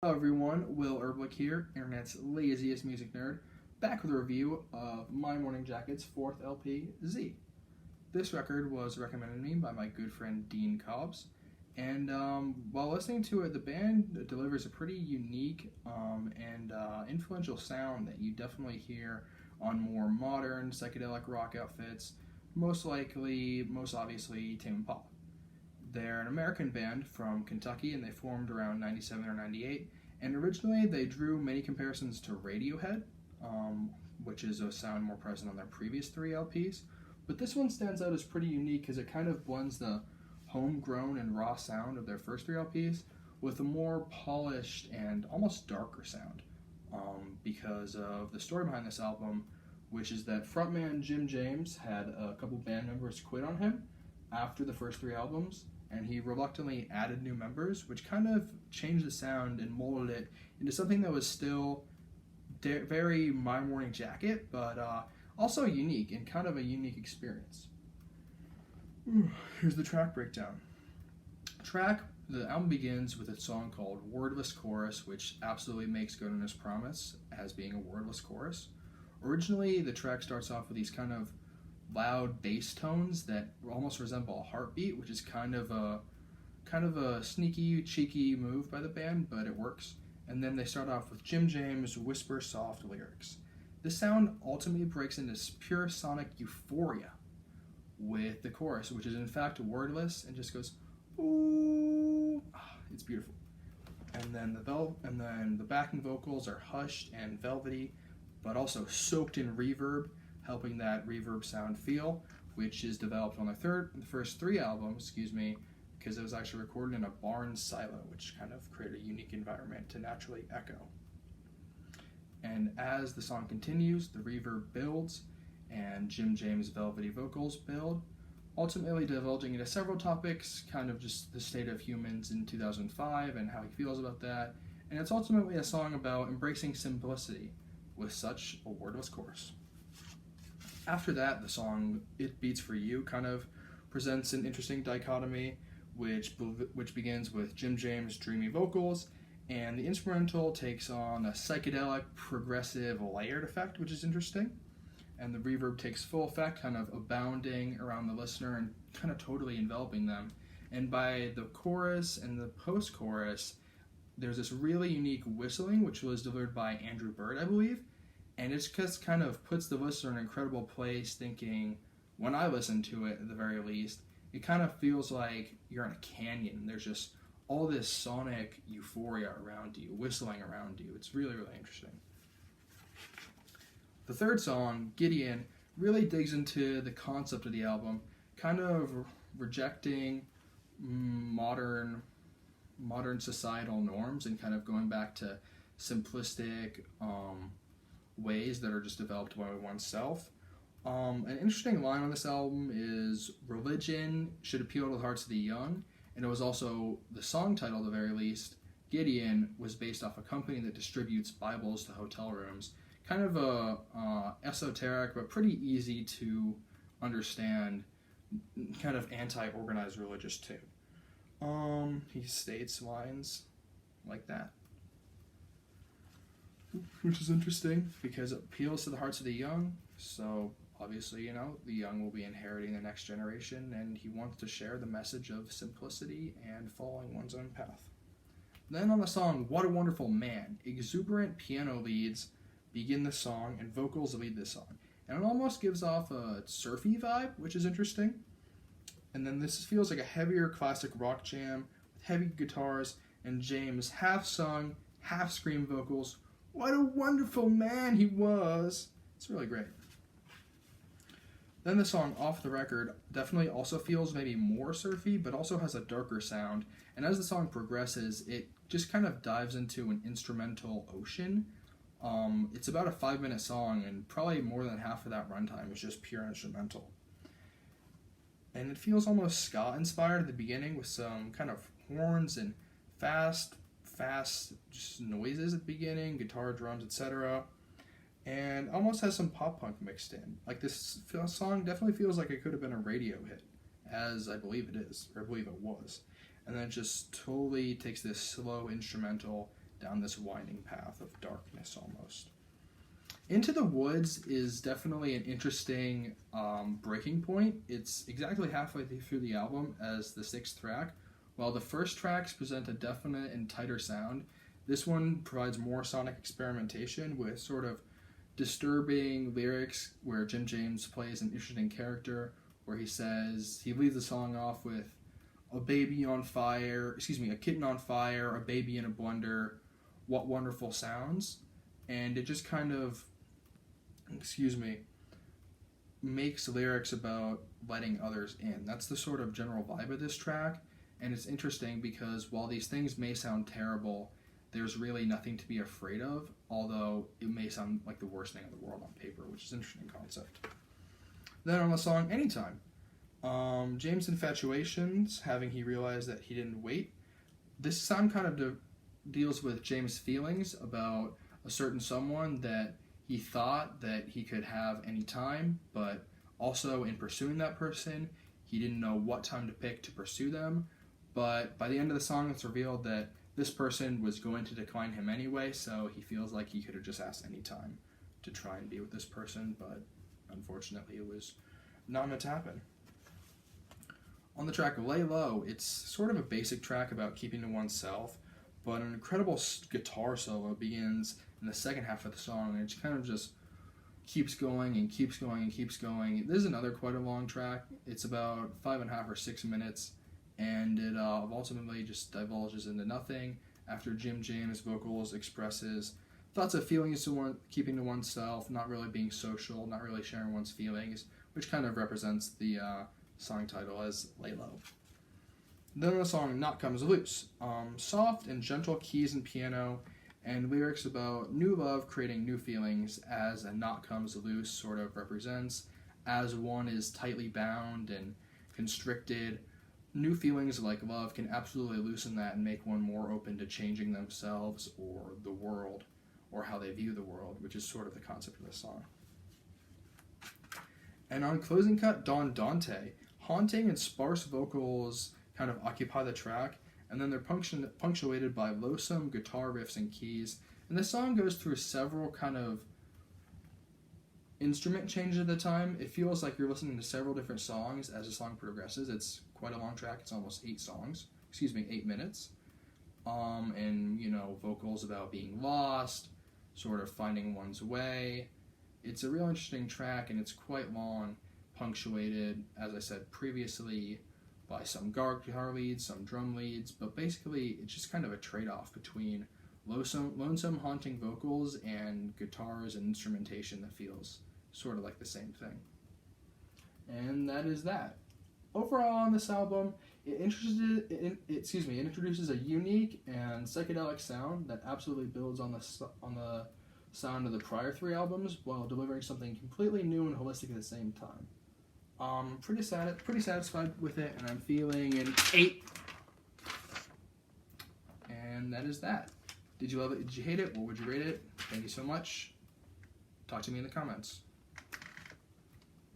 Hello everyone, Will Erblick here, internet's laziest music nerd, back with a review of My Morning Jacket's fourth LP, Z. This record was recommended to me by my good friend Dean Cobbs, and while listening to it, the band delivers a pretty unique and influential sound that you definitely hear on more modern psychedelic rock outfits, most obviously, Tame Impala. They're an American band from Kentucky, and they formed around 97 or 98. And originally, they drew many comparisons to Radiohead, which is a sound more present on their previous three LPs. But this one stands out as pretty unique because it kind of blends the homegrown and raw sound of their first three LPs with a more polished and almost darker sound. Because of the story behind this album, which is that frontman Jim James had a couple band members quit on him after the first three albums, and he reluctantly added new members, which kind of changed the sound and molded it into something that was still very My Morning Jacket, but also unique and kind of a unique experience. Here's the track breakdown. The album begins with a song called Wordless Chorus, which absolutely makes good on his promise as being a wordless chorus. Originally, the track starts off with these kind of loud bass tones that almost resemble a heartbeat, which is kind of a sneaky, cheeky move by the band, but it works. And then they start off with Jim James' whisper soft lyrics. This sound ultimately breaks into pure sonic euphoria with the chorus, which is in fact wordless and just goes ooh. It's beautiful. And then the backing vocals are hushed and velvety, but also soaked in reverb, helping that reverb sound feel, which is developed on the first three albums, because it was actually recorded in a barn silo, which kind of created a unique environment to naturally echo. And as the song continues, the reverb builds, and Jim James' velvety vocals build, ultimately divulging into several topics, kind of just the state of humans in 2005 and how he feels about that. And it's ultimately a song about embracing simplicity with such a wordless chorus. After that, the song It Beats For You kind of presents an interesting dichotomy, which begins with Jim James' dreamy vocals, and the instrumental takes on a psychedelic, progressive, layered effect, which is interesting. And the reverb takes full effect, kind of abounding around the listener and kind of totally enveloping them. And by the chorus and the post-chorus, there's this really unique whistling, which was delivered by Andrew Bird, I believe. And it just kind of puts the listener in an incredible place, thinking, when I listen to it at the very least, it kind of feels like you're in a canyon. There's just all this sonic euphoria around you, whistling around you. It's really, really interesting. The third song, Gideon, really digs into the concept of the album, kind of rejecting modern societal norms and kind of going back to simplistic ways that are just developed by oneself. An interesting line on this album is, religion should appeal to the hearts of the young, and it was also the song title at the very least. Gideon was based off a company that distributes Bibles to hotel rooms. Kind of a esoteric but pretty easy to understand kind of anti-organized religious tune. He states lines like that, which is interesting because it appeals to the hearts of the young. So obviously, the young will be inheriting the next generation, and he wants to share the message of simplicity and following one's own path. Then on the song What a Wonderful Man, exuberant piano leads begin the song and vocals lead the song. And it almost gives off a surfy vibe, which is interesting. And then this feels like a heavier classic rock jam with heavy guitars and James half sung, half scream vocals. What a wonderful man he was. It's really great. Then the song Off the Record definitely also feels maybe more surfy, but also has a darker sound. And as the song progresses, it just kind of dives into an instrumental ocean. It's about a 5-minute song, and probably more than half of that runtime is just pure instrumental. And it feels almost ska-inspired at the beginning with some kind of horns and fast just noises at the beginning, guitar, drums, etc. And almost has some pop-punk mixed in. Like, this song definitely feels like it could have been a radio hit, as I believe it is, or I believe it was. And then it just totally takes this slow instrumental down this winding path of darkness almost. Into the Woods is definitely an interesting breaking point. It's exactly halfway through the album as the 6th track. While the first tracks present a definite and tighter sound, this one provides more sonic experimentation with sort of disturbing lyrics where Jim James plays an interesting character, where he leads the song off with a kitten on fire, a baby in a blender, what wonderful sounds. And it just kind of, makes lyrics about letting others in. That's the sort of general vibe of this track. And it's interesting because while these things may sound terrible, there's really nothing to be afraid of, although it may sound like the worst thing in the world on paper, which is an interesting concept. Then on the song Anytime, James' infatuations, having he realized that he didn't wait. This song kind of deals with James' feelings about a certain someone that he thought that he could have any time, but also in pursuing that person, he didn't know what time to pick to pursue them. But by the end of the song, it's revealed that this person was going to decline him anyway, so he feels like he could have just asked any time to try and be with this person, but unfortunately it was not meant to happen. On the track Lay Low, it's sort of a basic track about keeping to oneself, but an incredible guitar solo begins in the second half of the song, and it kind of just keeps going and keeps going and keeps going. This is another quite a long track. It's about 5.5 or 6 minutes, and it ultimately just divulges into nothing after Jim James' vocals expresses thoughts of feelings keeping to oneself, not really being social, not really sharing one's feelings, which kind of represents the song title as Lay Low. Then the song Knot Comes Loose. Soft and gentle keys and piano, and lyrics about new love creating new feelings as a knot comes loose sort of represents. As one is tightly bound and constricted, new feelings like love can absolutely loosen that and make one more open to changing themselves or the world, or how they view the world, which is sort of the concept of this song. And on closing cut, Don Dante, haunting and sparse vocals kind of occupy the track, and then they're punctuated by low-some guitar riffs and keys. And the song goes through several kind of instrument changes at the time. It feels like you're listening to several different songs as the song progresses. It's quite a long track. It's almost 8 minutes. And, vocals about being lost, sort of finding one's way. It's a real interesting track, and it's quite long, punctuated, as I said previously, by some guitar leads, some drum leads, but basically it's just kind of a trade-off between lonesome haunting vocals and guitars and instrumentation that feels sort of like the same thing. And that is that. Overall on this album, it introduces a unique and psychedelic sound that absolutely builds on the sound of the prior 3 albums while delivering something completely new and holistic at the same time. Pretty satisfied with it, and I'm feeling an 8. And that is that. Did you love it? Did you hate it? What would you rate it? Thank you so much. Talk to me in the comments.